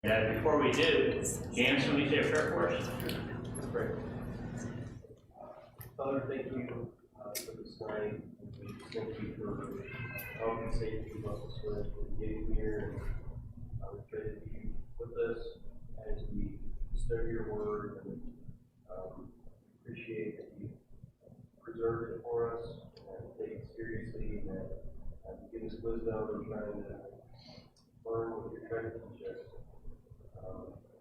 Before we do, James, will you say a prayer for us? Great. Father, thank you for this night. Thank you for health and safety of us for getting here. We pray that you with us as we study your word, and appreciate that you preserve it for us and take it seriously, and that you give us wisdom in trying to learn what you're trying to teach us.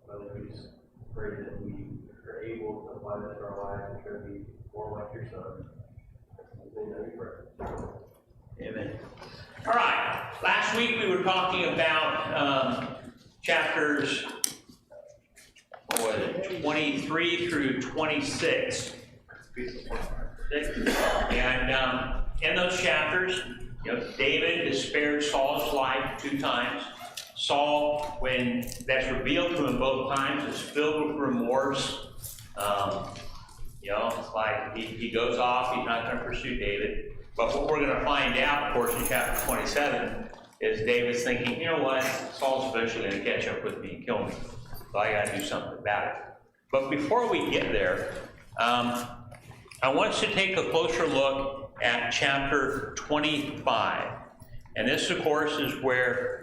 Father, we just pray that we are able to apply that to our lives and try to be more like your Son. In his name we pray. Amen. All right. Last week we were talking about chapters 23 through 26. And in those chapters, David has spared Saul's life 2 times. Saul, when that's revealed to him both times, is filled with remorse. It's like he goes off, he's not going to pursue David. But what we're going to find out, of course, in chapter 27, is David's thinking, you know what, Saul's eventually going to catch up with me and kill me. So I got to do something about it. But before we get there, I want us to take a closer look at chapter 25. And this, of course, is where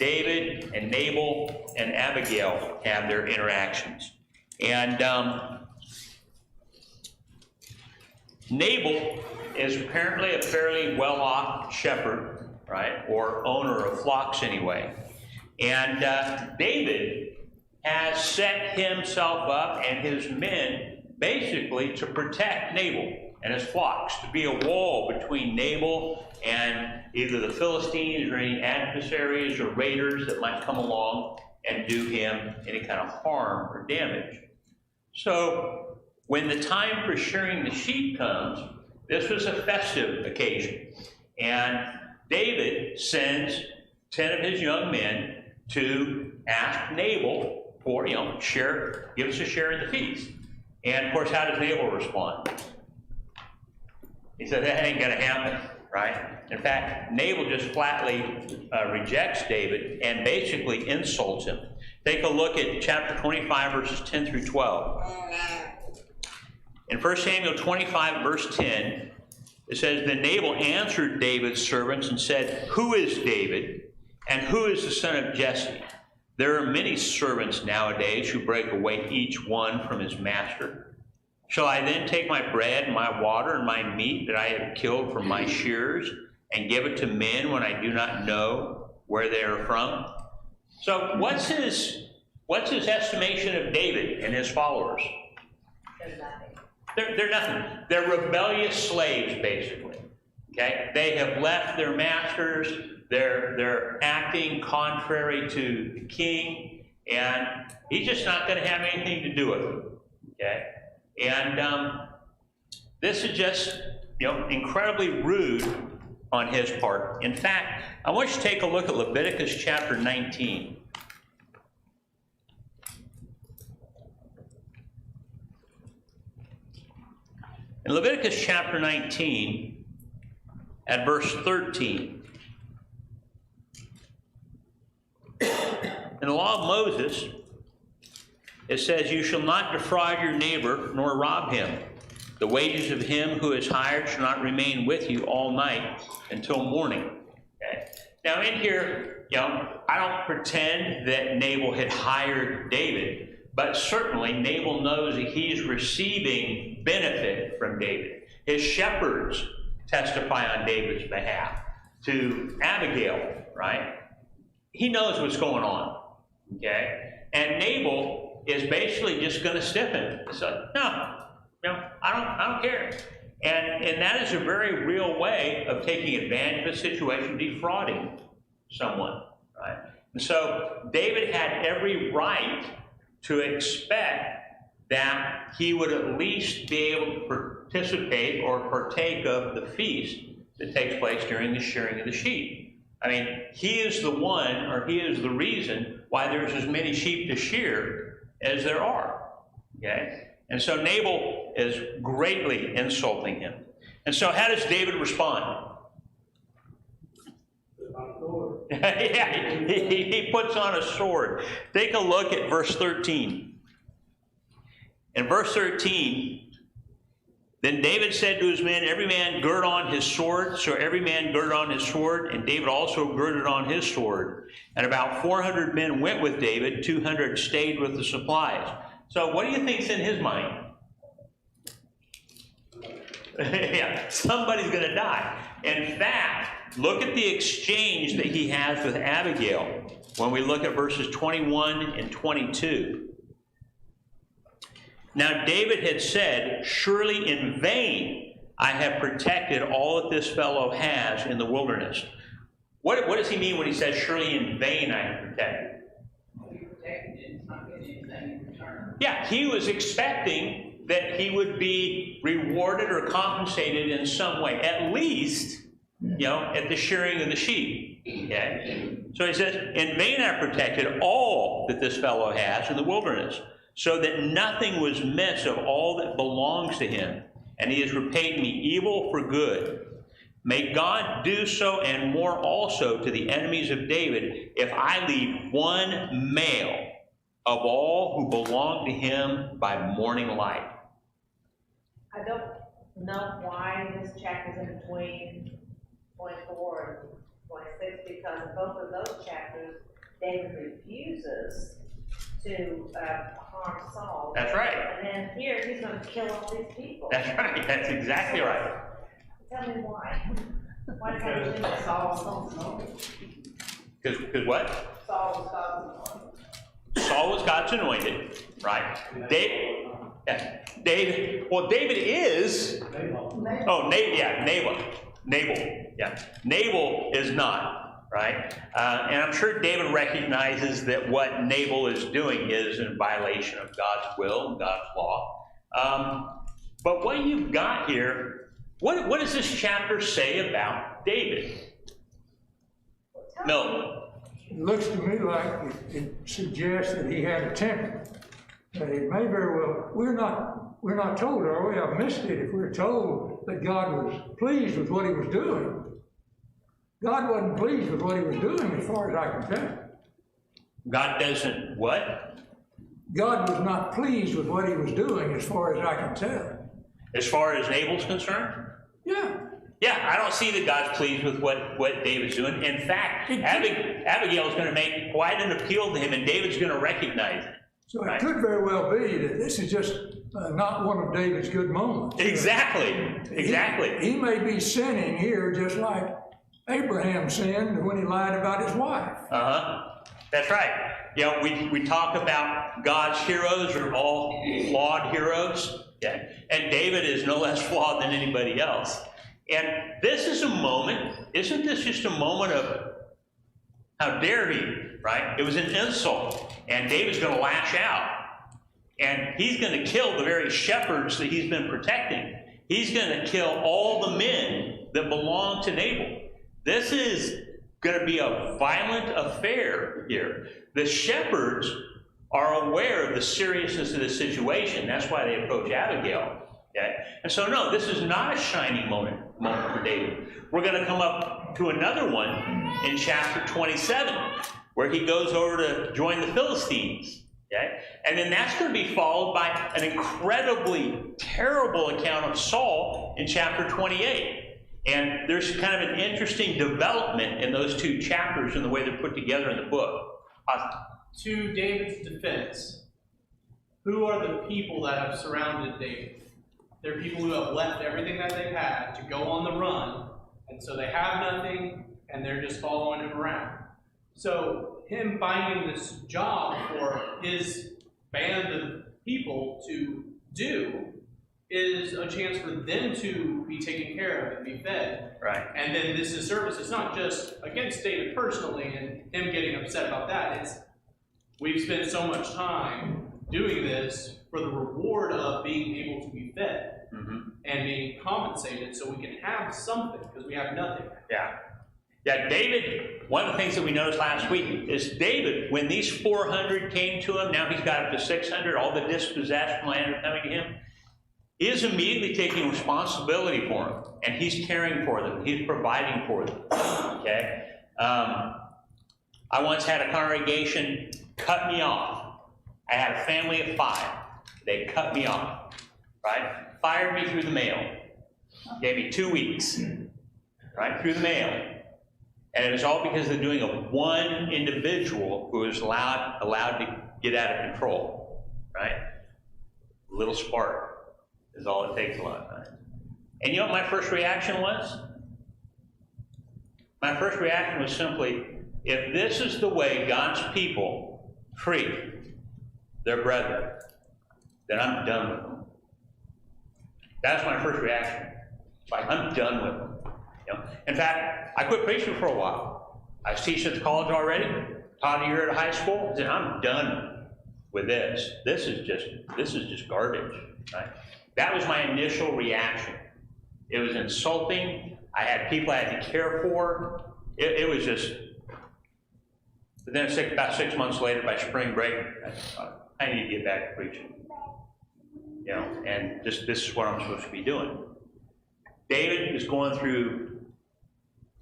David and Nabal and Abigail have their interactions. And Nabal is apparently a fairly well-off shepherd, right, or owner of flocks anyway. And David has set himself up and his men basically to protect Nabal and his flocks, to be a wall between Nabal and either the Philistines or any adversaries or raiders that might come along and do him any kind of harm or damage. So when the time for shearing the sheep comes, this was a festive occasion. And David sends 10 of his young men to ask Nabal for, share, give us a share in the feast. And of course, how does Nabal respond? He said, that ain't going to happen, right? In fact, Nabal just flatly rejects David and basically insults him. Take a look at chapter 25, verses 10 through 12. In 1 Samuel 25, verse 10, it says, Then Nabal answered David's servants and said, Who is David, and who is the son of Jesse? There are many servants nowadays who break away each one from his master. Shall I then take my bread and my water and my meat that I have killed from my shears and give it to men when I do not know where they are from? So what's his estimation of David and his followers? They're nothing. They're rebellious slaves, basically. Okay? They have left their masters. They're acting contrary to the king, and he's just not going to have anything to do with them. Okay? And this is just, incredibly rude on his part. In fact, I want you to take a look at Leviticus chapter 19. In Leviticus chapter 19, at verse 13, in the law of Moses, it says, You shall not defraud your neighbor, nor rob him. The wages of him who is hired shall not remain with you all night until morning. Okay? Now in here, I don't pretend that Nabal had hired David, but certainly Nabal knows that he's receiving benefit from David. His shepherds testify on David's behalf to Abigail, right? He knows what's going on, okay? And Nabal is basically just going to stiff him. So, no, I don't care. And that is a very real way of taking advantage of a situation, defrauding someone, right? And so David had every right to expect that he would at least be able to participate or partake of the feast that takes place during the shearing of the sheep. I mean, he is the one, or he is the reason why there's as many sheep to shear as there are, okay? And so Nabal is greatly insulting him. And so how does David respond? Lord. Yeah, he puts on a sword. Take a look at verse 13. In verse 13, then David said to his men, every man gird on his sword. So every man girded on his sword, and David also girded on his sword. And about 400 men went with David, 200 stayed with the supplies. So what do you think's in his mind? Yeah, somebody's going to die. In fact, look at the exchange that he has with Abigail when we look at verses 21 and 22. Now David had said, surely in vain I have protected all that this fellow has in the wilderness. What does he mean when he says, surely in vain I have protected? Yeah, he was expecting that he would be rewarded or compensated in some way, at least, at the shearing of the sheep. Okay? So he says, in vain I protected all that this fellow has in the wilderness, so that nothing was missed of all that belongs to him, and he has repaid me evil for good. May God do so and more also to the enemies of David, if I leave one male of all who belong to him by morning light. I don't know why this chapter is in between 24 and 26, because in both of those chapters, David refuses to harm Saul. That's right. And then here, he's going to kill all these people. That's right. That's exactly right. Tell me why. Why can't you think Saul was so Because what? Saul was God's anointed, right? David is. Nabal is not, right? And I'm sure David recognizes that what Nabal is doing is in violation of God's will and God's law. But what you've got here, what does this chapter say about David? Milton. It looks to me like it suggests that he had a temper. That it may very well, we're not told, are we? I've missed it if we're told that God was pleased with what he was doing. God wasn't pleased with what he was doing as far as I can tell. God doesn't what? God was not pleased with what he was doing as far as I can tell. As far as Nabal's concerned? Yeah. Yeah, I don't see that God's pleased with what David's doing. In fact, Abigail is going to make quite an appeal to him, and David's going to recognize it. So it could very well be that this is just not one of David's good moments. Exactly. He may be sinning here just like Abraham sinned when he lied about his wife. That's right. We talk about God's heroes are all flawed heroes. Yeah. And David is no less flawed than anybody else. And this is a moment, isn't this just a moment of how dare he, right? It was an insult. And David's going to lash out. And he's going to kill the very shepherds that he's been protecting. He's going to kill all the men that belong to Nabal. This is going to be a violent affair here. The shepherds are aware of the seriousness of the situation. That's why they approach Abigail. Okay? And so, no, this is not a shining moment for David. We're going to come up to another one in chapter 27, where he goes over to join the Philistines. Okay? And then that's going to be followed by an incredibly terrible account of Saul in chapter 28. And there's kind of an interesting development in those two chapters in the way they're put together in the book. To David's defense, who are the people that have surrounded David? They're people who have left everything that they've had to go on the run, and so they have nothing, and they're just following him around. So him finding this job for his band of people to do is a chance for them to be taken care of and be fed. Right. And then this is service. It's not just against David personally and him getting upset about that. It's we've spent so much time doing this for the reward of being able to be fed and being compensated so we can have something because we have nothing. Yeah, David, one of the things that we noticed last week is David, when these 400 came to him, now he's got up to 600, all the dispossessed land are coming to him. He is immediately taking responsibility for them, and he's caring for them. He's providing for them, okay? I once had a congregation cut me off. I had a family of 5. They cut me off, right? Fired me through the mail. Gave me 2 weeks, right, through the mail. And it was all because of doing of one individual who was allowed to get out of control, right? A little spark is all it takes a lot of times. And you know what my first reaction was? My first reaction was simply, if this is the way God's people treat their brethren, then I'm done with them. That's my first reaction. Like, I'm done with them. You know? In fact, I quit preaching for a while. I was teaching at the college already, taught a year at high school. I said, I'm done with this. This is just garbage. Right? That was my initial reaction. It was insulting. I had people I had to care for. It was just. But then about 6 months later, by spring break, I thought, I need to get back to preaching. You know, and this is what I'm supposed to be doing. David is going through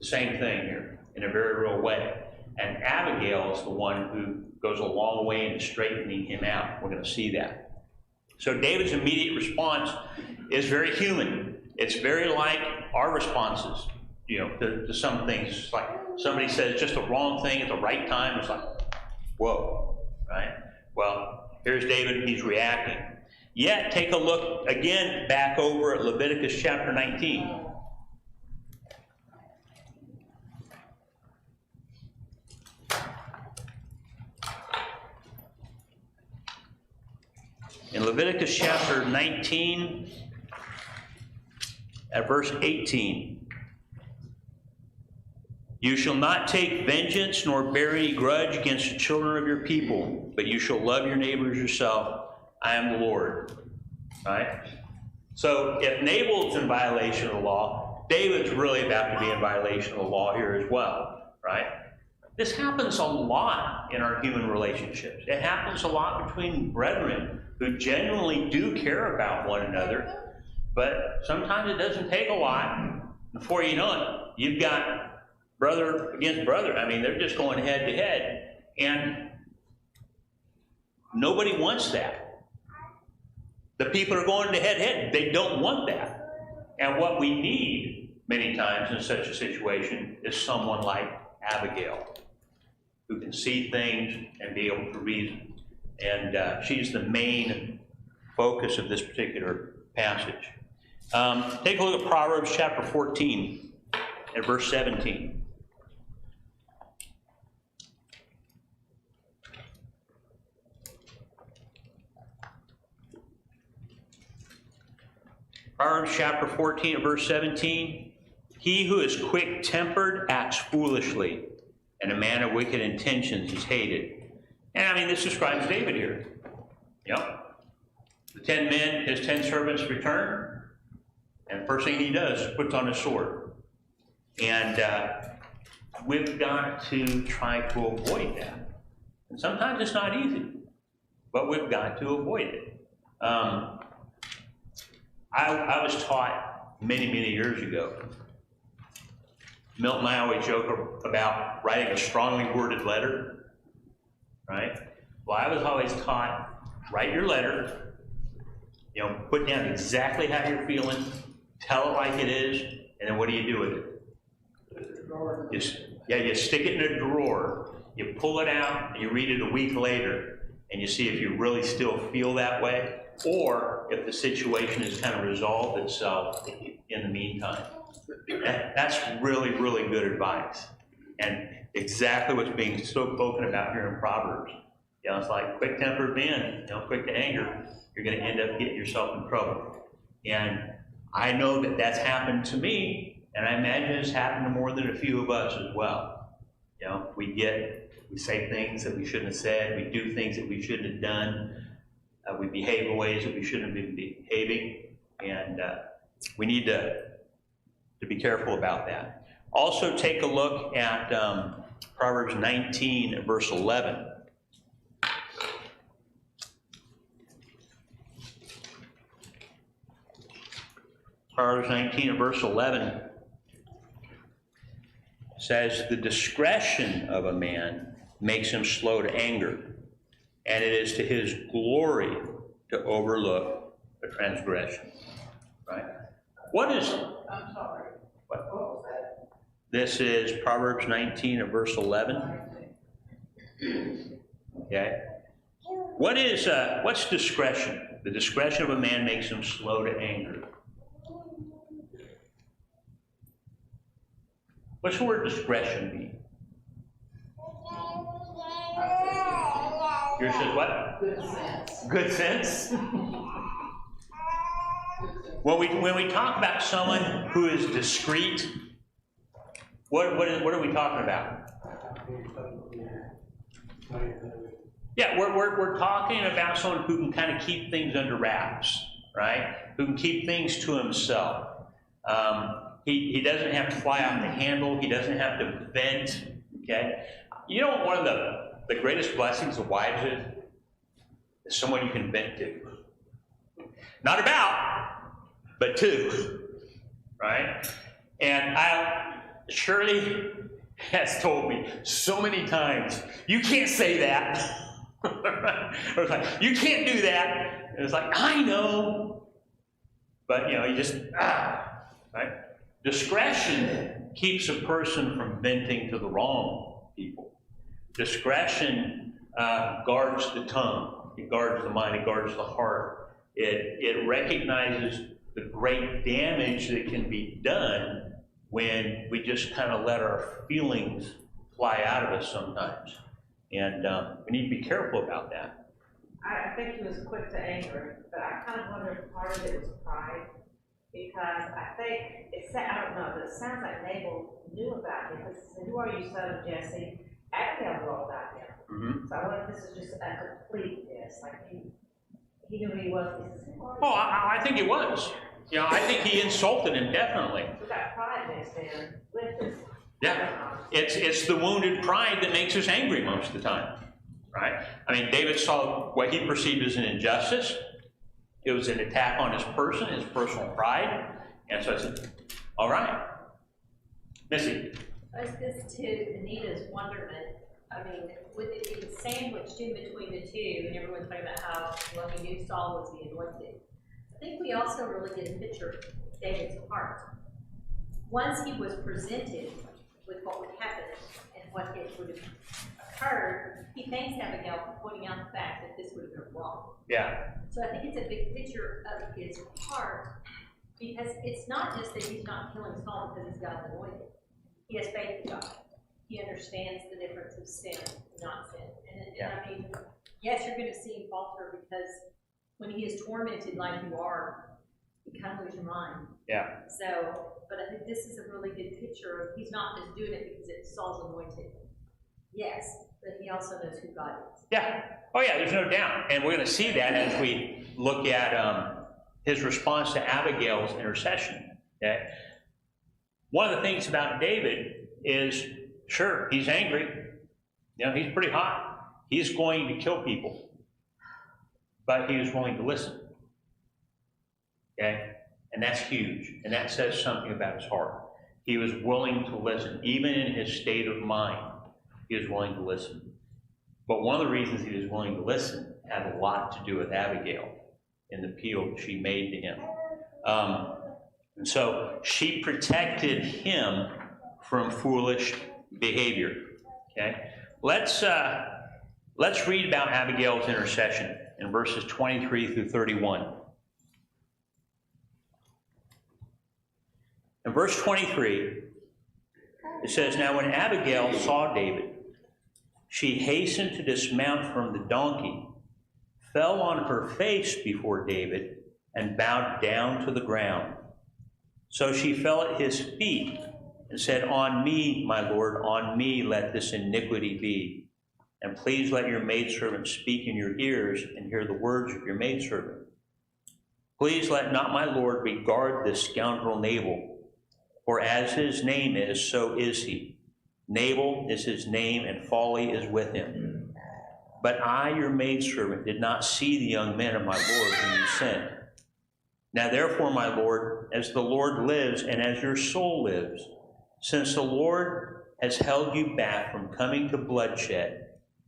the same thing here in a very real way. And Abigail is the one who goes a long way in straightening him out. We're going to see that. So David's immediate response is very human. It's very like our responses, you know, to some things. It's like somebody says just the wrong thing at the right time. It's like, whoa, right? Well, here's David. He's reacting. Yet, take a look again back over at Leviticus chapter 19. In Leviticus chapter 19, at verse 18, you shall not take vengeance nor bear any grudge against the children of your people, but you shall love your neighbors yourself. I am the Lord. Right? So if Nabal's in violation of the law, David's really about to be in violation of the law here as well. Right? This happens a lot in our human relationships. It happens a lot between brethren who genuinely do care about one another, but sometimes it doesn't take a lot. Before you know it, you've got brother against brother. I mean, they're just going head to head, and nobody wants that. The people are going to head. They don't want that. And what we need many times in such a situation is someone like Abigail, who can see things and be able to reason. And she's the main focus of this particular passage. Take a look at Proverbs chapter 14 and verse 17. Proverbs chapter 14 and verse 17. He who is quick-tempered acts foolishly, and a man of wicked intentions is hated. And I mean, this describes David here. You know, the 10 men, his 10 servants return, and the first thing he does is puts on his sword. And we've got to try to avoid that. And sometimes it's not easy, but we've got to avoid it. I was taught many, many years ago. Milton and I always joke about writing a strongly worded letter, right? Well, I was always taught, write your letter, you know, put down exactly how you're feeling, tell it like it is, and then what do you do with it? You stick it in a drawer, you pull it out, and you read it a week later, and you see if you really still feel that way, or if the situation has kind of resolved itself in the meantime. That's really, really good advice. And exactly what's being spoken about here in Proverbs. You know, it's like quick-tempered men, you know, quick to anger. You're going to end up getting yourself in trouble. And I know that that's happened to me, and I imagine it's happened to more than a few of us as well. You know, we say things that we shouldn't have said. We do things that we shouldn't have done. We behave in ways that we shouldn't have been behaving. And we need to be careful about that. Also, take a look at Proverbs 19, verse 11. Proverbs 19, verse 11 says, the discretion of a man makes him slow to anger, and it is to his glory to overlook a transgression. Right? What is... I'm sorry. What? What was that? This is Proverbs 19 and verse 11. Okay? What's discretion? The discretion of a man makes him slow to anger. What's the word discretion mean? Yours says what? Good sense. Good sense? When we talk about someone who is discreet, what are we talking about? Yeah, we're talking about someone who can kind of keep things under wraps, right? Who can keep things to himself. He doesn't have to fly off the handle. He doesn't have to vent, okay? You know what one of the greatest blessings of wives is someone you can vent to. Not about, but to, right? And Shirley has told me so many times, you can't say that. Or it's like, you can't do that. And it's like, I know. But, you just, right? Discretion keeps a person from venting to the wrong people. Discretion guards the tongue. It guards the mind. It guards the heart. It recognizes the great damage that can be done when we just kind of let our feelings fly out of us sometimes. And we need to be careful about that. I think he was quick to anger, but I kind of wonder if part of it was pride. Because I think, I don't know, but it sounds like Nabal knew about him. Because he said, "Who are you, son of Jesse?" Abigail knew all about him. Mm-hmm. So I wonder if this is just a complete miss. Like he knew who he was. He says, "Who are you?" Oh, I think it was. I think he insulted him, definitely. We got pride mixed in with this. Yeah. It's the wounded pride that makes us angry most of the time, right? I mean, David saw what he perceived as an injustice. It was an attack on his person, his personal pride. And so I said, all right. Missy. As this to Anita's wonderment, I mean, with it being sandwiched in between the two, and everyone's talking about how what he knew Saul was the anointed, I think we also really get a picture of David's heart. Once he was presented with what would happen and what it would have occurred, he thanks Abigail for pointing out the fact that this would have been wrong. Yeah. So I think it's a big picture of his heart, because it's not just that he's not killing Saul because he's God's anointed. He has faith in God. He understands the difference of sin and not sin. And I mean, yes, you're going to see him falter, because when he is tormented like you are, you kind of lose your mind. Yeah. So, but I think this is a really good picture of he's not just doing it because it's Saul's anointed. Yes, but he also knows who God is. Yeah. Oh, yeah, there's no doubt. And we're going to see that as we look at his response to Abigail's intercession. Okay? One of the things about David is, sure, he's angry. He's pretty hot. He's going to kill people. But he was willing to listen. Okay? And that's huge. And that says something about his heart. He was willing to listen. Even in his state of mind, he was willing to listen. But one of the reasons he was willing to listen had a lot to do with Abigail and the appeal she made to him. And so she protected him from foolish behavior. Okay? Let's read about Abigail's intercession in verses 23 through 31. In verse 23, it says, "Now when Abigail saw David, she hastened to dismount from the donkey, fell on her face before David, and bowed down to the ground. So she fell at his feet and said, 'On me, my lord, on me let this iniquity be. And please let your maidservant speak in your ears and hear the words of your maidservant. Please let not my lord regard this scoundrel Nabal, for as his name is, so is he. Nabal is his name, and folly is with him. But I, your maidservant, did not see the young men of my lord whom you sent. Now therefore, my lord, as the Lord lives, and as your soul lives, since the Lord has held you back from coming to bloodshed,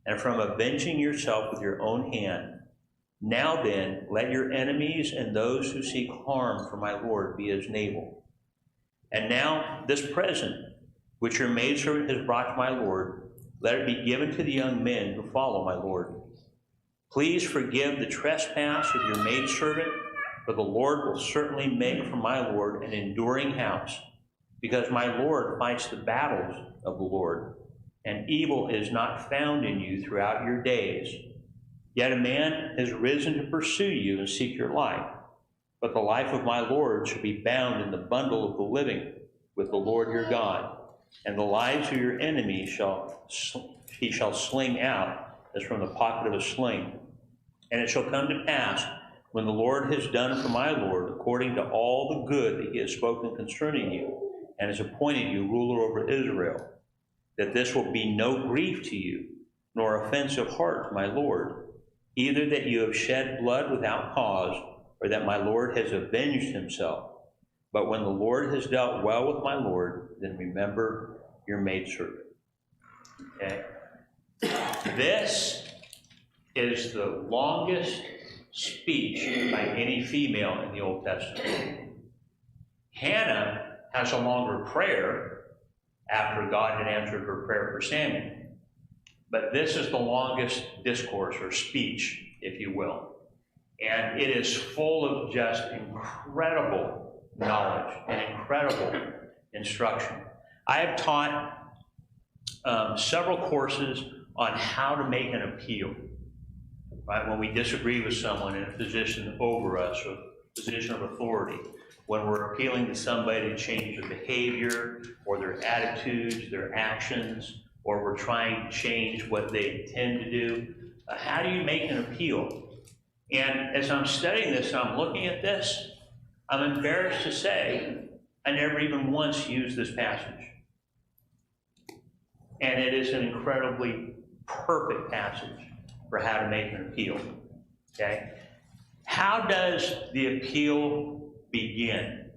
and from avenging yourself with your own hand. Now then, let your enemies and those who seek harm for my Lord be as Nabal. And now this present, which your maidservant has brought to my Lord, let it be given to the young men who follow my Lord. Please forgive the trespass of your maidservant, for the Lord will certainly make for my Lord an enduring house, because my Lord fights the battles of the Lord, and evil is not found in you throughout your days. Yet a man has risen to pursue you and seek your life, but the life of my Lord shall be bound in the bundle of the living with the Lord your God, and the lives of your enemies he shall sling out as from the pocket of a sling. And it shall come to pass, when the Lord has done for my Lord according to all the good that he has spoken concerning you, and has appointed you ruler over Israel, that this will be no grief to you, nor offense of heart to my Lord, either that you have shed blood without cause, or that my Lord has avenged himself. But when the Lord has dealt well with my Lord, then remember your maidservant. Okay? This is the longest speech by any female in the Old Testament. Hannah has a longer prayer after God had answered her prayer for Samuel. But this is the longest discourse or speech, if you will. And it is full of just incredible knowledge and incredible instruction. I have taught several courses on how to make an appeal. Right? When we disagree with someone in a position over us or position of authority, when we're appealing to somebody to change their behavior or their attitudes, their actions, or we're trying to change what they tend to do, how do you make an appeal? And as I'm studying this, I'm looking at this, I'm embarrassed to say I never even once used this passage. And it is an incredibly perfect passage for how to make an appeal. Okay? How does the appeal begin?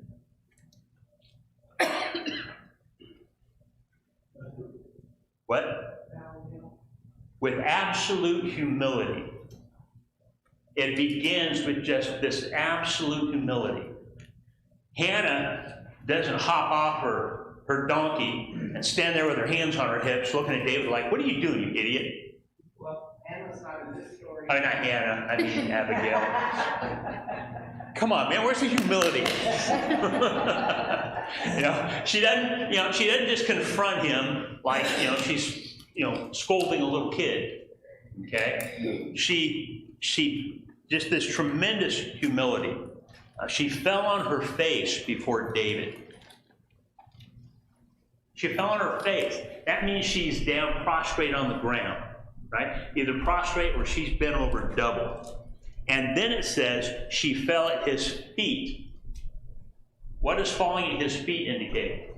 What? With absolute humility. It begins with just this absolute humility. Hannah doesn't hop off her donkey and stand there with her hands on her hips looking at David like, what are you doing, you idiot? Well, Hannah's not in this story. Oh, not Hannah, I mean Abigail. Come on, man, where's the humility? She doesn't just confront him like, she's, scolding a little kid. Okay? She just this tremendous humility. She fell on her face before David. She fell on her face. That means she's down prostrate on the ground, right? Either prostrate or she's bent over double. And then it says she fell at his feet. What does falling at his feet indicate?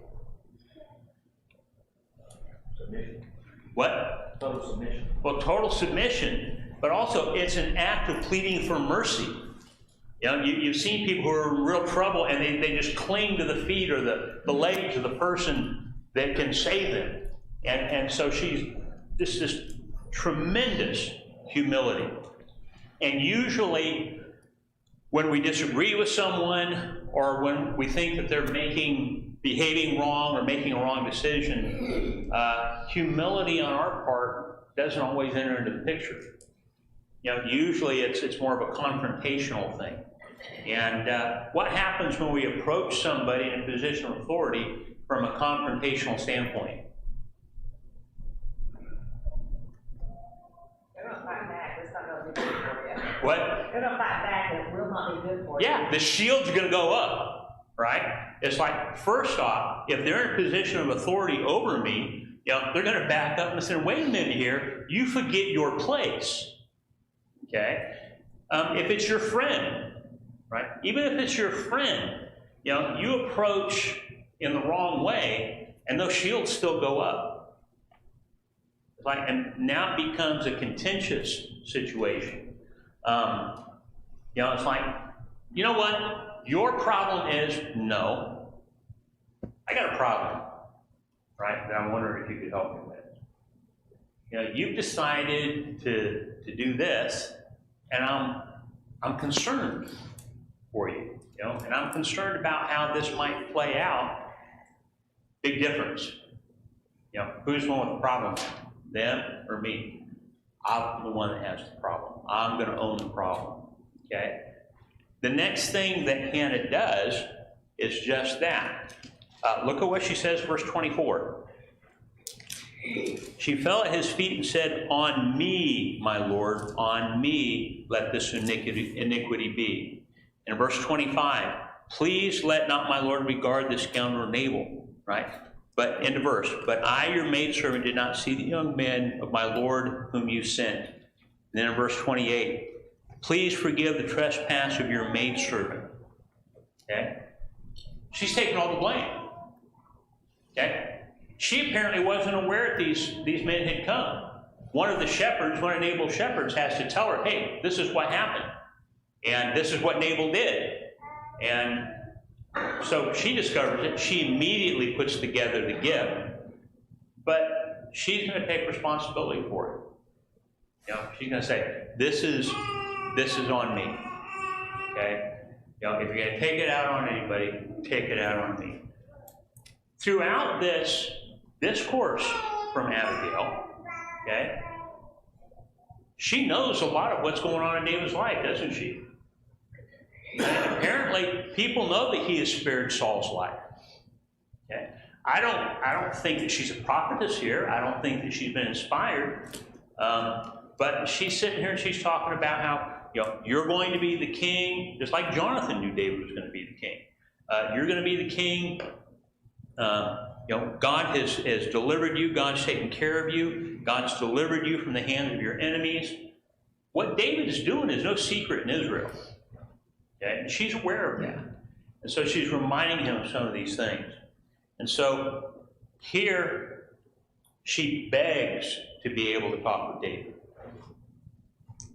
Submission. What? Total submission. Well, total submission, but also it's an act of pleading for mercy. You've seen people who are in real trouble and they just cling to the feet or the legs of the person that can save them. And so she's just this tremendous humility. And usually when we disagree with someone or when we think that they're behaving wrong or making a wrong decision, humility on our part doesn't always enter into the picture. Usually it's more of a confrontational thing. And what happens when we approach somebody in a position of authority from a confrontational standpoint? They're gonna fight back, it's not gonna be good for you. What? They're gonna fight back, and it will not be good for you. Yeah, the shield's going to go up, right? It's like, first off, if they're in a position of authority over me, they're going to back up and say, wait a minute here, you forget your place, okay? If it's your friend, right? Even if it's your friend, you approach in the wrong way, and those shields still go up. It's like, and now it becomes a contentious situation. It's like, you know what? Your problem is no. I got a problem, right? That I'm wondering if you could help me with. you know, you've decided to do this, and I'm concerned for you, you know, and I'm concerned about how this might play out. Big difference. You know, who's the one with the problem? Them or me? I'm the one that has the problem. I'm going to own the problem. Okay? The next thing that Hannah does is just that. Look at what she says, verse 24. She fell at his feet and said, "On me, my Lord, on me let this iniquity be." In verse 25, "Please let not my Lord regard the scoundrel Nabal," right? But end of verse, "But I, your maidservant, did not see the young men of my Lord whom you sent." And then in verse 28, "Please forgive the trespass of your maidservant." Okay? She's taking all the blame. Okay? She apparently wasn't aware that these men had come. One of the shepherds, one of Nabal's shepherds, has to tell her, "Hey, this is what happened. And this is what Nabal did." And so she discovers it. She immediately puts together the gift. But she's going to take responsibility for it. You know, she's going to say, this is on me. Okay? You know, if you're going to take it out on anybody, take it out on me. Throughout this discourse from Abigail, okay, she knows a lot of what's going on in David's life, doesn't she? And apparently, people know that he has spared Saul's life. Okay, I don't think that she's a prophetess here. I don't think that she's been inspired. But she's sitting here and she's talking about how, you know, you're going to be the king, just like Jonathan knew David was going to be the king. You're going to be the king. You know, God has delivered you. God's taken care of you. God's delivered you from the hands of your enemies. What David is doing is no secret in Israel. Okay? And she's aware of that. And so she's reminding him of some of these things. And so here she begs to be able to talk with David.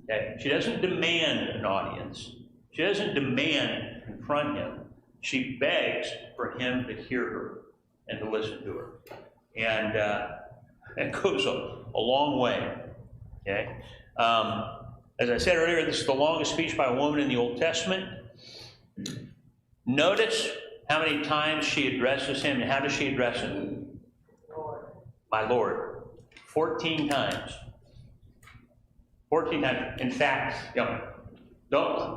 Okay? She doesn't demand an audience. She doesn't demand to confront him. She begs for him to hear her and to listen to her. And it goes a long way. Okay? As I said earlier, this is the longest speech by a woman in the Old Testament. Notice how many times she addresses him, and how does she address him? Lord. My Lord. 14 times. 14 times. In fact, you know,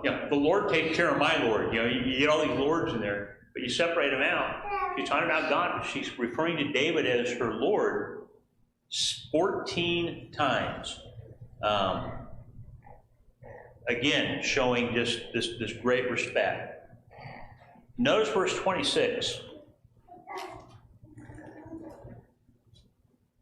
the Lord takes care of my Lord. You know, you get all these lords in there, but you separate them out. She's talking about God, but she's referring to David as her Lord 14 times. Again, showing just this great respect. Notice verse 26.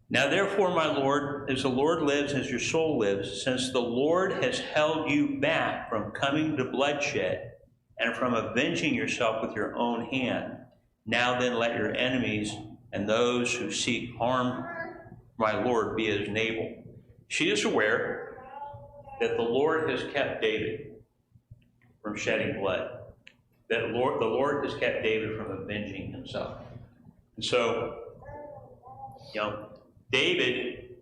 "Now therefore, my Lord, as the Lord lives, as your soul lives, since the Lord has held you back from coming to bloodshed and from avenging yourself with your own hand, now then let your enemies and those who seek harm my Lord be as Nabal." She is aware that the Lord has kept David from shedding blood. That the Lord has kept David from avenging himself. And so, you know, David,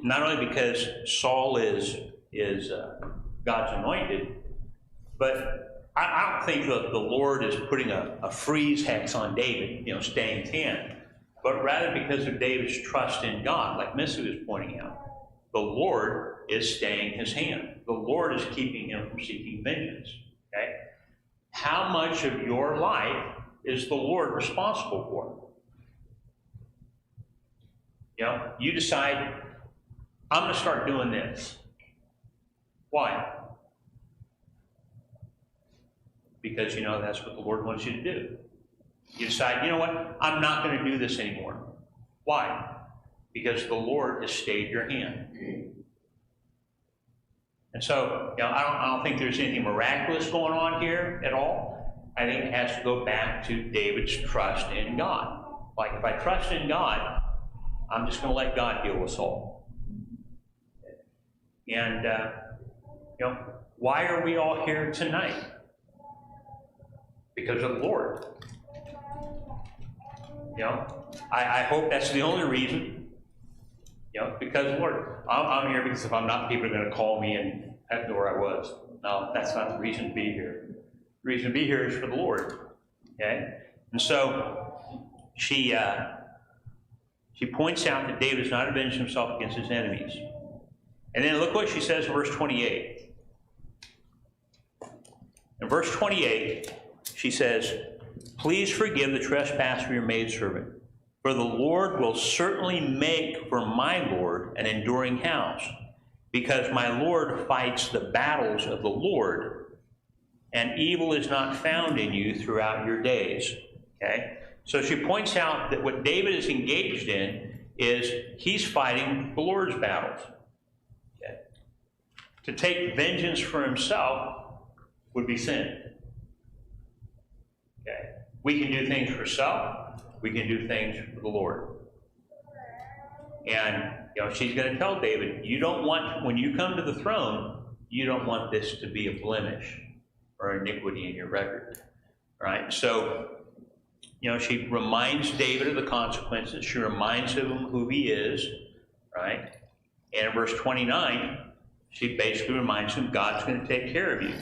not only because Saul is God's anointed, but I don't think that the Lord is putting a freeze hex on David, you know, staying his hand, but rather because of David's trust in God, like Missy was pointing out. The Lord is staying his hand. The Lord is keeping him from seeking vengeance. Okay? How much of your life is the Lord responsible for? You know, you decide, I'm going to start doing this. Why? Because you know that's what the Lord wants you to do. You decide, you know what, I'm not going to do this anymore. Why? Because the Lord has stayed your hand. And so, you know, I don't think there's anything miraculous going on here at all. I think it has to go back to David's trust in God. Like, if I trust in God, I'm just going to let God deal with Saul. And, you know, why are we all here tonight? Because of the Lord. You know, I hope that's the only reason. You know, because Lord, I'm here because if I'm not, people are going to call me and have to know where I was. No, that's not the reason to be here. The reason to be here is for the Lord. Okay? And so she points out that David has not avenged himself against his enemies. And then look what she says in verse 28. In verse 28, she says, "Please forgive the trespass of your maidservant, for the Lord will certainly make for my Lord an enduring house, because my Lord fights the battles of the Lord, and evil is not found in you throughout your days." Okay? So she points out that what David is engaged in is he's fighting the Lord's battles. Okay? To take vengeance for himself would be sin. Okay? We can do things for self. We can do things for the Lord. And, you know, she's going to tell David, you don't want, when you come to the throne, you don't want this to be a blemish or iniquity in your record. Right? So, you know, she reminds David of the consequences. She reminds him who he is. Right? And in verse 29, she basically reminds him God's going to take care of you.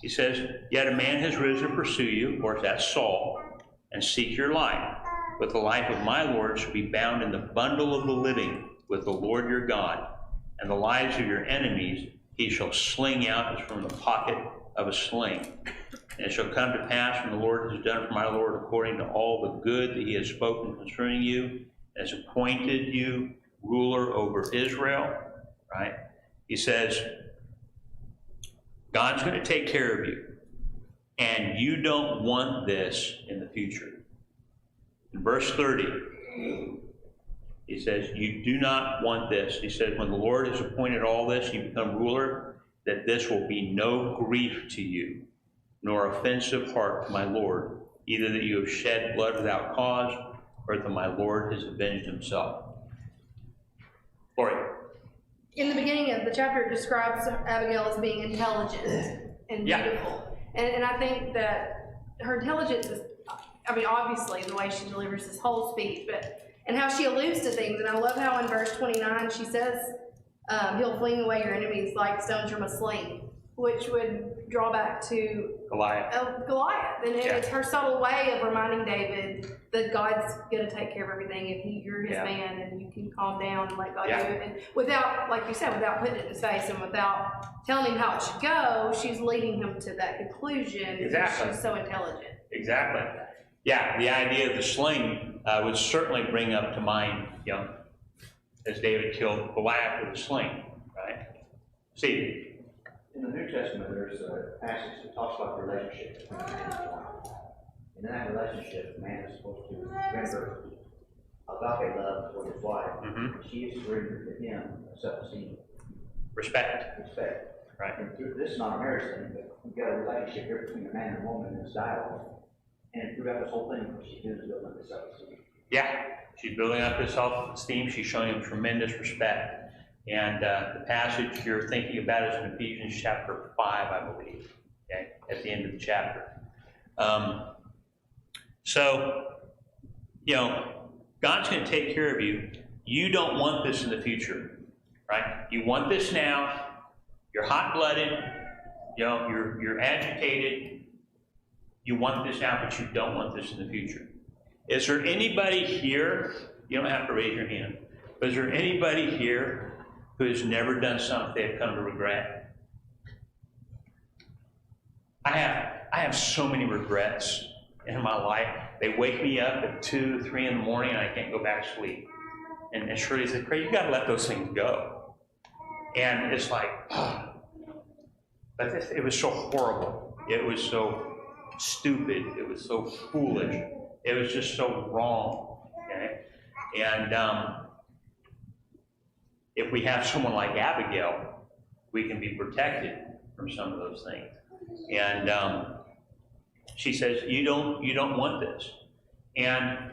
He says, "Yet a man has risen to pursue you," of course that's Saul, "and seek your life. But the life of my Lord shall be bound in the bundle of the living with the Lord your God. And the lives of your enemies he shall sling out as from the pocket of a sling. And it shall come to pass when the Lord has done for my Lord according to all the good that he has spoken concerning you, and has appointed you ruler over Israel." Right? He says, God's going to take care of you, and you don't want this in the future. In verse 30, he says, you do not want this. He says, when the Lord has appointed all this, you become ruler, that this will be no grief to you, nor offensive heart to my Lord, either that you have shed blood without cause, or that my Lord has avenged himself. Lori. In the beginning of the chapter, it describes Abigail as being intelligent and beautiful. And I think that her intelligence is, I mean, obviously the way she delivers this whole speech, and how she alludes to things. And I love how in verse 29 she says, he'll fling away your enemies like stones from a sling, which would draw back to Goliath. Goliath. And it's her subtle way of reminding David that God's going to take care of everything if you're his man, and you can calm down and let God do it. And without, like you said, without putting it in his face and without telling him how it should go, she's leading him to that conclusion because she's so intelligent. Exactly. Yeah, the idea of the sling would certainly bring up to mind, you know, as David killed Goliath with a sling, right? See. In the New Testament, there's a passage that talks about the relationship between a man and his wife. And in that relationship, the man is supposed to render agape love toward his wife. Mm-hmm. And she is to render to him self-esteem. Respect. Right. And this is not a marriage thing, but we've got a relationship here between a man and a woman in this dialogue. And throughout this whole thing, what she does is build up his self-esteem. Yeah, she's building up his self-esteem. She's showing him tremendous respect. And the passage you're thinking about is in Ephesians chapter 5, I believe, okay, at the end of the chapter. So, you know, God's going to take care of you. You don't want this in the future, right? You want this now. You're hot-blooded. You know, you're agitated. You want this now, but you don't want this in the future. Is there anybody here, you don't have to raise your hand, but is there anybody here who has never done something they've come to regret? I have so many regrets in my life. They wake me up at 2, 3 in the morning and I can't go back to sleep. And Shirley said, Craig, you got to let those things go. And it's like, but it was so horrible. It was so stupid. It was so foolish. It was just so wrong. Okay? And if we have someone like Abigail, we can be protected from some of those things. And she says, you don't want this. And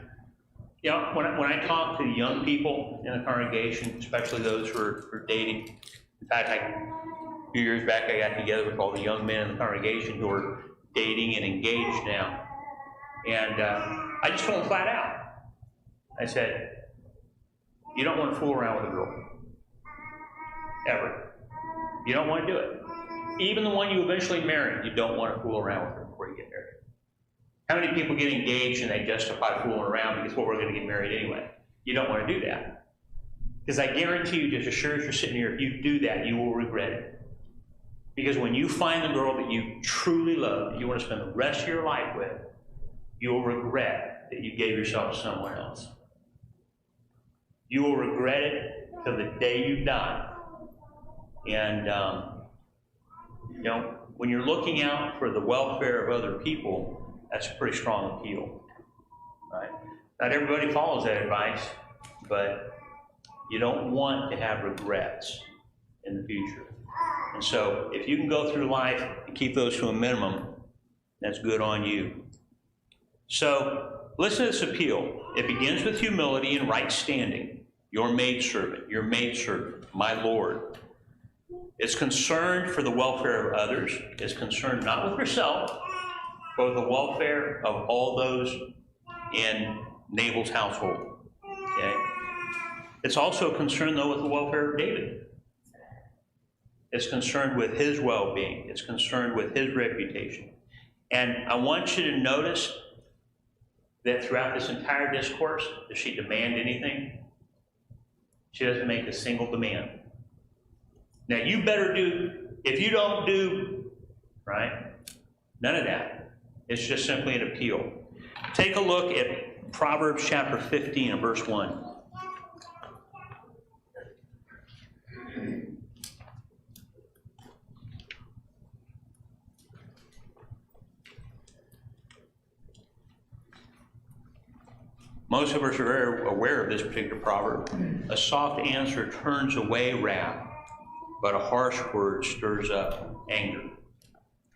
you know, when I talk to young people in the congregation, especially those who are dating, in fact, a few years back I got together with all the young men in the congregation who are dating and engaged now. And I just told them flat out. I said, You don't want to fool around with a girl. Ever. You don't want to do it. Even the one you eventually marry, you don't want to fool around with her before you get married. How many people get engaged and they justify fooling around because, well, we're going to get married anyway? You don't want to do that. Because I guarantee you, just as sure as you're sitting here, if you do that, you will regret it. Because when you find the girl that you truly love, that you want to spend the rest of your life with, you will regret that you gave yourself to someone else. You will regret it till the day you die. And, you know, when you're looking out for the welfare of other people, that's a pretty strong appeal, right? Not everybody follows that advice, but you don't want to have regrets in the future. And so if you can go through life and keep those to a minimum, that's good on you. So listen to this appeal. It begins with humility and right standing. Your maidservant, my Lord. It's concerned for the welfare of others. It's concerned not with herself, but with the welfare of all those in Nabal's household. Okay? It's also concerned, though, with the welfare of David. It's concerned with his well-being. It's concerned with his reputation. And I want you to notice that throughout this entire discourse, does she demand anything? She doesn't make a single demand. Now, you better do, if you don't do, right, none of that. It's just simply an appeal. Take a look at Proverbs chapter 15 and verse 1. Most of us are very aware of this particular proverb. A soft answer turns away wrath, but a harsh word stirs up anger.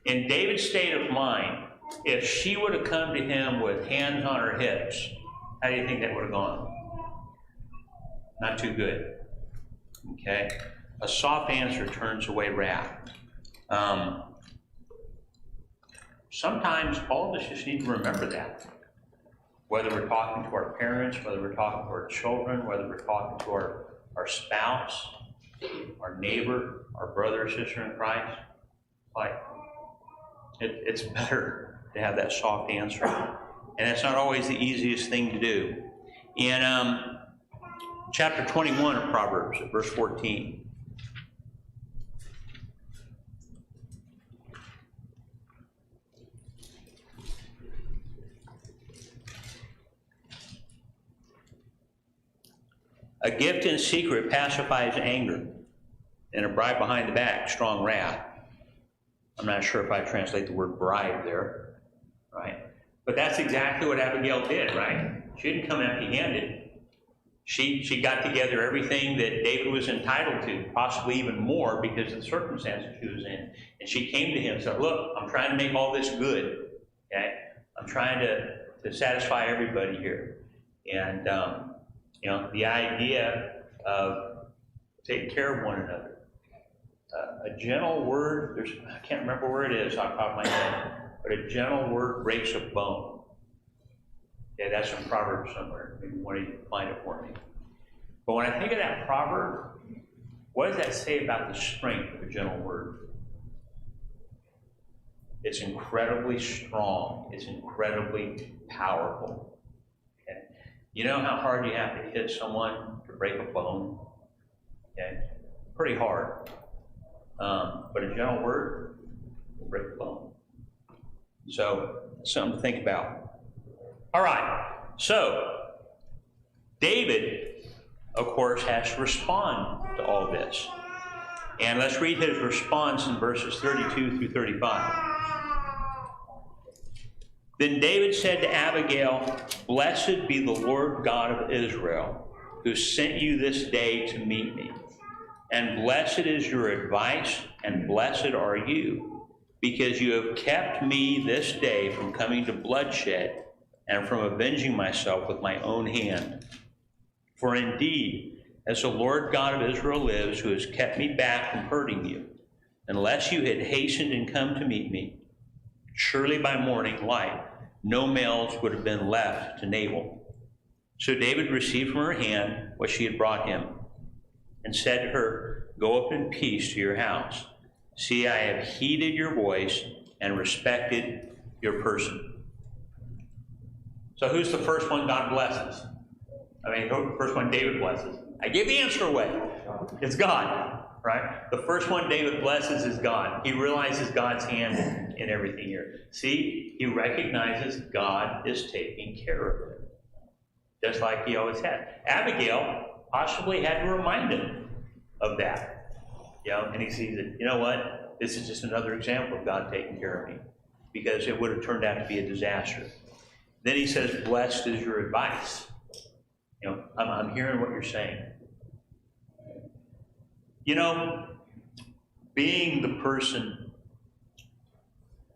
In David's state of mind, if she would have come to him with hands on her hips, how do you think that would have gone? Not too good. Okay? A soft answer turns away wrath. Sometimes all of us just need to remember that. Whether we're talking to our parents, whether we're talking to our children, whether we're talking to our spouse, our neighbor, our brother or sister in Christ, like, it's better to have that soft answer. And that's not always the easiest thing to do. In chapter 21 of Proverbs, at verse 14, a gift in secret pacifies anger, and a bribe behind the back, strong wrath. I'm not sure if I translate the word bribe there, right? But that's exactly what Abigail did, right? She didn't come empty-handed. She got together everything that David was entitled to, possibly even more because of the circumstances she was in. And she came to him and said, look, I'm trying to make all this good, okay? I'm trying to satisfy everybody here. And, you know, the idea of taking care of one another. A gentle word, I can't remember where it is off the top of my head, but a gentle word breaks a bone. Yeah, that's in Proverbs somewhere. Maybe one of you can find it for me. But when I think of that proverb, what does that say about the strength of a gentle word? It's incredibly strong. It's incredibly powerful. Okay? You know how hard you have to hit someone to break a bone? Okay? Pretty hard. But a gentle word will break the bone. So, something to think about. All right. So, David, of course, has to respond to all this. And let's read his response in verses 32 through 35. Then David said to Abigail, "Blessed be the Lord God of Israel, who sent you this day to meet me. And blessed is your advice, and blessed are you, because you have kept me this day from coming to bloodshed and from avenging myself with my own hand. For indeed, as the Lord God of Israel lives, who has kept me back from hurting you, unless you had hastened and come to meet me, surely by morning light no males would have been left to Nabal." So David received from her hand what she had brought him, and said to her, "Go up in peace to your house. See, I have heeded your voice and respected your person." So who's the first one God blesses? I mean, who's the first one David blesses? I gave the answer away. It's God, right? The first one David blesses is God. He realizes God's hand in everything here. See, he recognizes God is taking care of him, just like he always had. Abigail possibly had to remind him of that. You know, and he sees it, you know what? This is just another example of God taking care of me, because it would have turned out to be a disaster. Then he says, "Blessed is your advice." You know, I'm hearing what you're saying. You know, being the person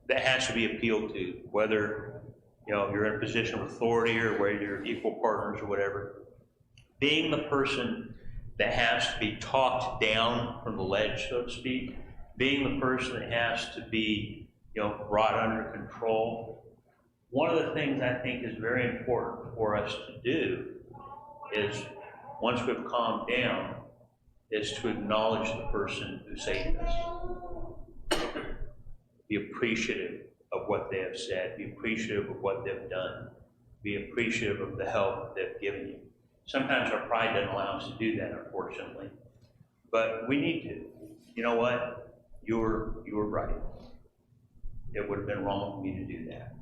that has to be appealed to, whether, you know, you're in a position of authority or whether you're equal partners or whatever, being the person that has to be talked down from the ledge, so to speak, being the person that has to be, you know, brought under control. One of the things I think is very important for us to do is, once we've calmed down, is to acknowledge the person who saved us. Be appreciative of what they have said. Be appreciative of what they've done. Be appreciative of the help they've given you. Sometimes our pride doesn't allow us to do that, unfortunately. But we need to. You know what? You were right. It would have been wrong for me to do that.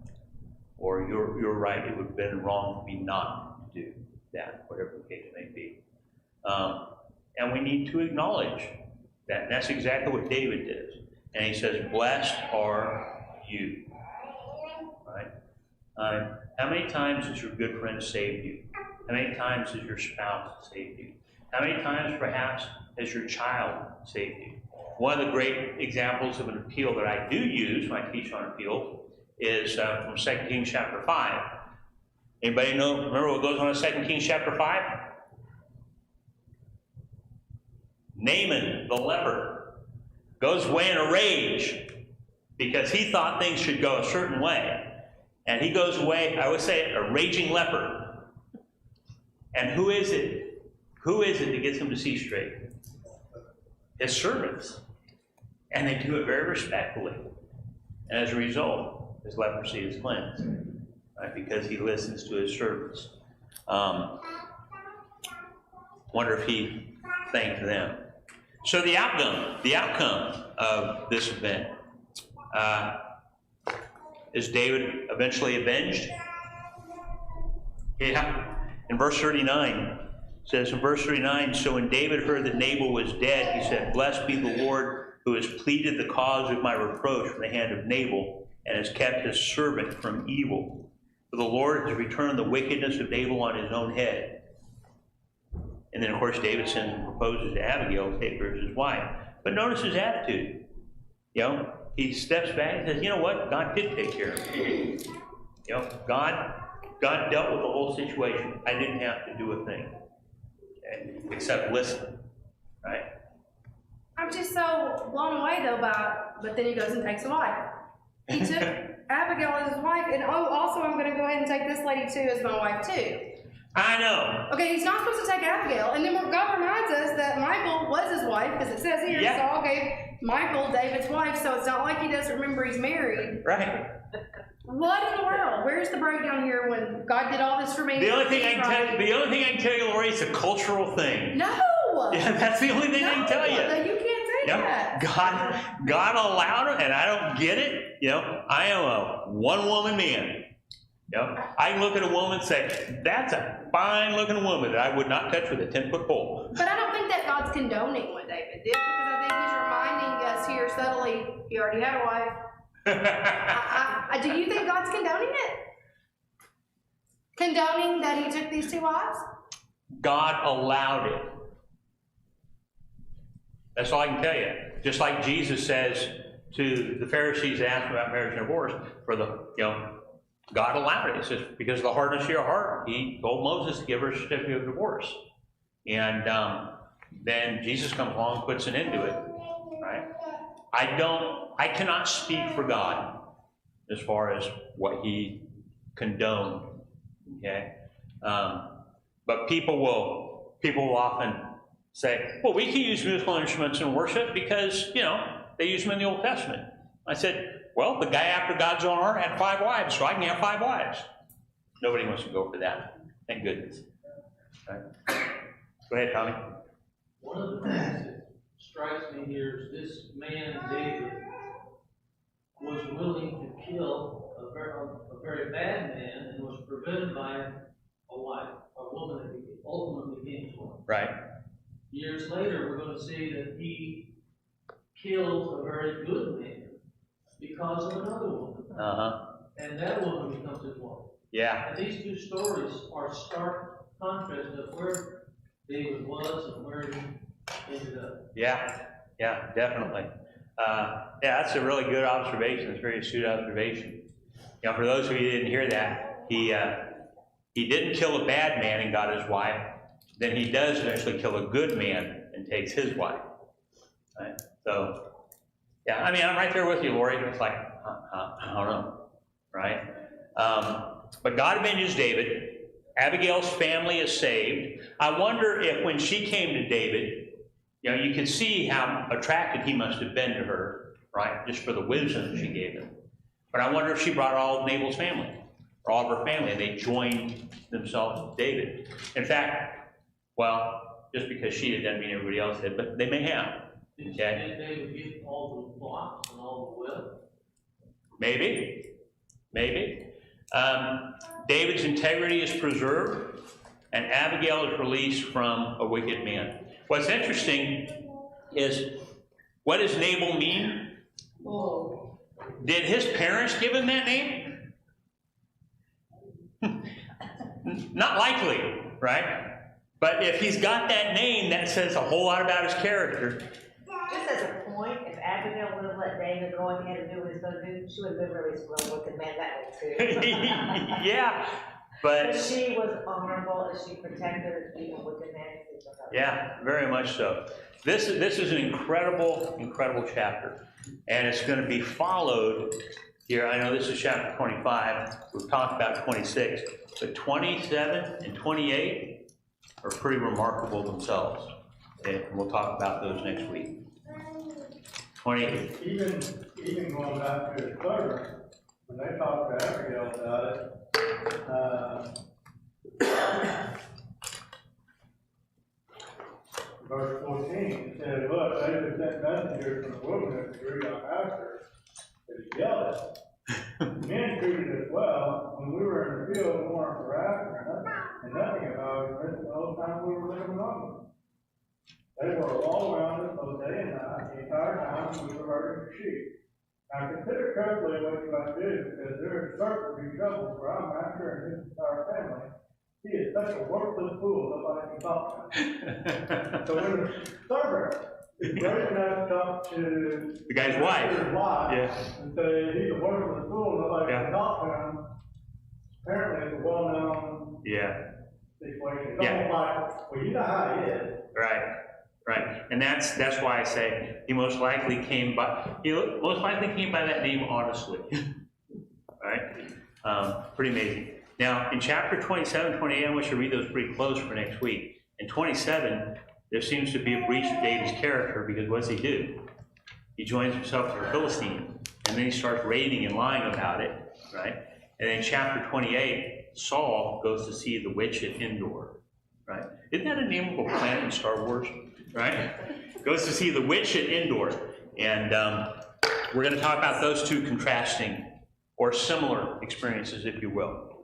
Or you're right, it would have been wrong for me not to do that, whatever the case may be. And we need to acknowledge that. And that's exactly what David did. And he says, "Blessed are you." Right? How many times has your good friend saved you? How many times has your spouse saved you? How many times, perhaps, has your child saved you? One of the great examples of an appeal that I do use when I teach on appeal is from 2 Kings chapter 5. Anybody remember what goes on in 2 Kings chapter 5? Naaman, the leper, goes away in a rage because he thought things should go a certain way. And he goes away, I would say, a raging leper. And who is it? Who is it that gets him to see straight? His servants. And they do it very respectfully. And as a result, his leprosy is cleansed, right? Because he listens to his servants. Wonder if he thanked them. So the outcome of this event, is David eventually avenged? Yeah. In verse 39, it says in verse 39, "So when David heard that Nabal was dead, he said, 'Blessed be the Lord who has pleaded the cause of my reproach from the hand of Nabal, and has kept his servant from evil. For the Lord has returned the wickedness of Nabal on his own head.'" And then, of course, David sends and proposes to Abigail to take her as his wife. But notice his attitude. You know, he steps back and says, "You know what? God did take care of me. You know, God dealt with the whole situation. I didn't have to do a thing, okay, except listen." Right? I'm just so blown away though but then he goes and takes a wife. He took Abigail as his wife, and also I'm going to go ahead and take this lady too as my wife too. I know. Okay, he's not supposed to take Abigail, and then God reminds us that Michal was his wife, because it says here, Yeah. Saul gave Michal David's wife, so it's not like he doesn't remember he's married. Right. What in the world? Where's the breakdown here when God did all this for me? The only thing I can tell you, Lori, is a cultural thing. No! Yeah, that's the only thing I can tell you. No, you can't say that. God allowed it, and I don't get it. You know, I am a one-woman man. You know, I can look at a woman and say, "That's a fine-looking woman that I would not touch with a 10-foot pole." But I don't think that God's condoning what David did, because I think he's reminding us here subtly, he already had a wife. Do you think God's condoning it? Condoning that he took these two wives? God allowed it. That's all I can tell you. Just like Jesus says to the Pharisees that asked about marriage and divorce, God allowed it. It says, because of the hardness of your heart, he told Moses to give her a certificate of divorce. And then Jesus comes along and puts an end to it, right? I cannot speak for God as far as what he condoned, okay? But people will often say, well, we can use musical instruments in worship because, they use them in the Old Testament. I said, well, the guy after God's own heart had 5 wives, so I can have 5 wives. Nobody wants to go for that. Thank goodness. Right. Go ahead, Tommy. One of the things that strikes me here is this man, David, was willing to kill a very bad man and was prevented by a wife, a woman that ultimately became his wife. Right. Years later, we're going to see that he kills a very good man because of another woman. Uh-huh. And that woman becomes his wife. Yeah. And these two stories are stark contrast of where David was and where he ended up. Yeah, definitely. That's a really good observation. It's a very astute observation. For those of you who didn't hear that, he didn't kill a bad man and got his wife. Then he does eventually kill a good man and takes his wife. Right? So, yeah, I mean, I'm right there with you, Lori. It's like, I don't know, right? But God avenges David. Abigail's family is saved. I wonder if when she came to David, you could see how attracted he must have been to her, right? Just for the wisdom she gave him. But I wonder if she brought all of Nabal's family, or all of her family, and they joined themselves with David. In fact, well, just because she did doesn't mean everybody else did, but they may have. Did Okay? David get all the flocks and all the wealth? Maybe. David's integrity is preserved, and Abigail is released from a wicked man. What's interesting is, what does Nabal mean? Oh. Did his parents give him that name? Not likely, right? But if he's got that name, that says a whole lot about his character. Just as a point, if Abigail would have let David go ahead and do what he's gonna do, she would have been really spoiled with the man that way too. Yeah, But but she was honorable and she protected even with the man. yeah, very much so. This is an incredible chapter, and it's going to be followed here. I know this is chapter 25. We've talked about 26, but 27 and 28 are pretty remarkable themselves. Okay, and we'll talk about those next week. 28. Even going back to his servant, when they talked to Abigail about it, verse 14, it said, look, David sent messengers from the wilderness to greet our master, but he yelled at us. The men treated us well when we were in the field, we weren't harassed or nothing, and nothing about it the whole time we were living among them. They were all around us both day and night, the entire time we were herding sheep. Now consider carefully what you might do, because there is certain to be trouble for our master and his entire family. He is such a worthless fool, nobody can talk to him. So when the servant is brave enough to talk to The guy's wife. his wife, Yeah. and say he's a worthless fool, nobody Yeah. can talk to him, apparently it's a well-known Yeah. situation. It's Yeah. almost like, well, you know how he is. Right. And that's why I say he most likely came by that name honestly. Right? Pretty amazing. Now, in chapter 27, 28, I want you to read those pretty close for next week. In 27, there seems to be a breach of David's character, because what does he do? He joins himself to a Philistine, and then he starts raiding and lying about it, right? And in chapter 28, Saul goes to see the witch at Endor, right? Isn't that a name of a planet in Star Wars, right? Goes to see the witch at Endor. And we're going to talk about those two contrasting or similar experiences, if you will.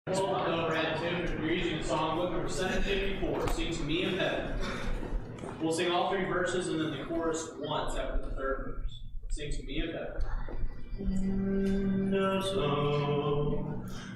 Hold on, overhead too, if you're using the songbook, number 754, Sing to Me in Heaven. We'll sing all 3 verses and then the chorus once after the 3rd verse. Sing to Me in Heaven.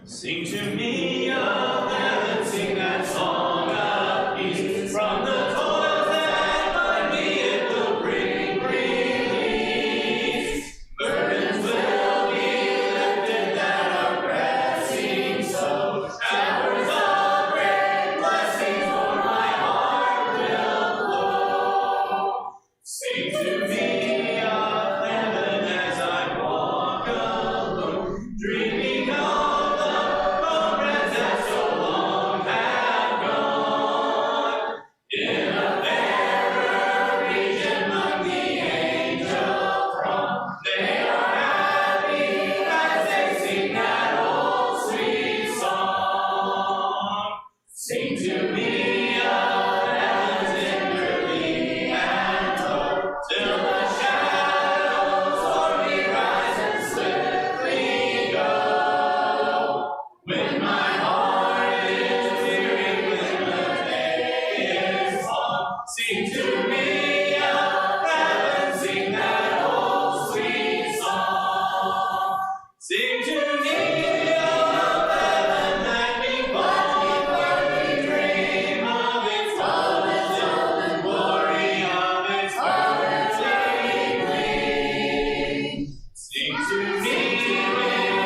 Sing to me of heaven, sing that song of peace. From the toils that bind me, it will bring release. Burdens will be lifted that are pressing so. Showers of great blessings for my heart will flow. Sing to me of heaven as I walk alone, dreaming of the comrades that so long have gone. In a fairer region among the angel throng, they are happy as they sing that old sweet song. Sing to me of heaven's tenderly and low, till the shadows o'er me rise and swiftly go. When my heart is weary, when the day is long, sing to me of heaven, sing that old sweet song. Sing to me of heaven, that me fondly dream of its colors and glory, of its earthly gleam. Sing to me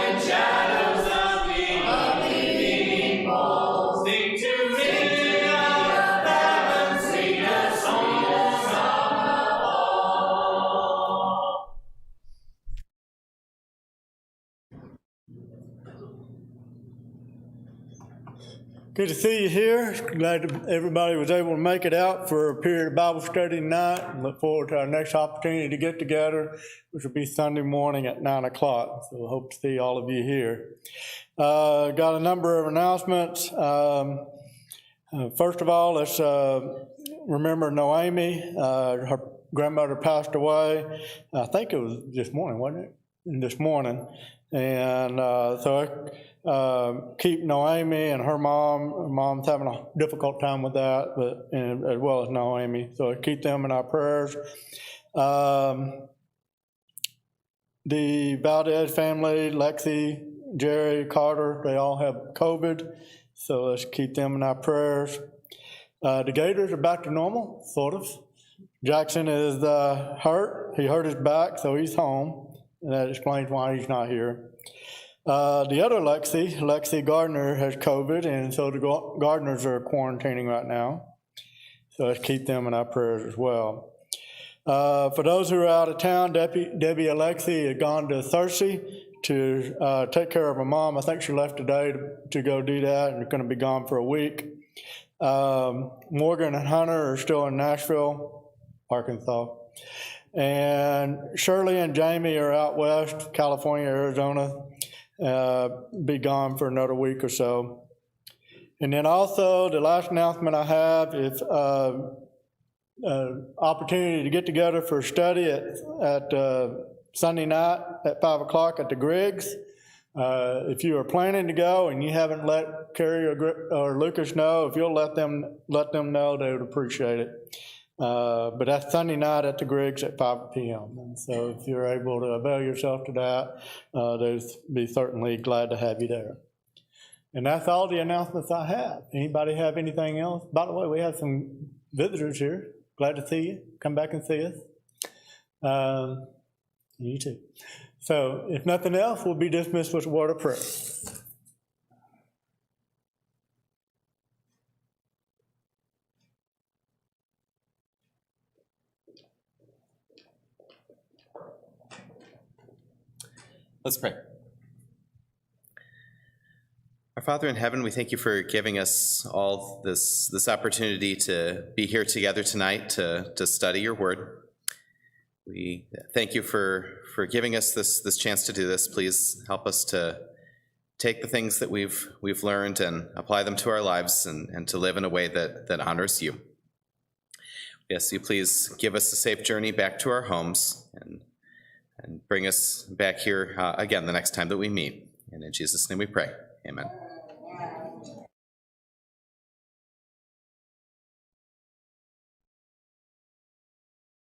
in shadows of the evening fall. Sing to me of heaven, sing a song of all. Good to see you here. Glad that everybody was able to make it out for a period of Bible study tonight. And look forward to our next opportunity to get together, which will be Sunday morning at 9 o'clock. So we hope to see all of you here. Got a number of announcements. First of all, let's remember Noemi. Her grandmother passed away. I think it was this morning, wasn't it? This morning. And so keep Noemi and her mom. Her mom's having a difficult time with that, but and as well as Noemi. So keep them in our prayers. The Valdez family, Lexi, Jerry, Carter, they all have COVID. So let's keep them in our prayers. The Gators are back to normal, sort of. Jackson is hurt. He hurt his back, so he's home. And that explains why he's not here. The other Lexi Gardner, has COVID, and so the Gardners are quarantining right now. So let's keep them in our prayers as well. For those who are out of town, Debbie Alexi had gone to Thursday to take care of her mom. I think she left today to go do that, and is going to be gone for a week. Morgan and Hunter are still in Nashville, Arkansas. And Shirley and Jamie are out west, California, Arizona. Be gone for another week or so. And then also, the last announcement I have is opportunity to get together for a study at Sunday night at 5 o'clock at the Griggs. If you are planning to go and you haven't let Carrie or Lucas know, if you'll let them know, they would appreciate it. But that's Sunday night at the Griggs at 5 p.m. And so if you're able to avail yourself to that, they'd be certainly glad to have you there. And that's all the announcements I have. Anybody have anything else? By the way, we have some visitors here. Glad to see you. Come back and see us. You too. So if nothing else, we'll be dismissed with a word of prayer. Let's pray. Our Father in heaven, we thank you for giving us all this opportunity to be here together tonight to study your word. We thank you for giving us this chance to do this. Please help us to take the things that we've learned and apply them to our lives and to live in a way that honors you. Yes, you please give us a safe journey back to our homes and bring us back here again the next time that we meet. And in Jesus' name we pray. Amen.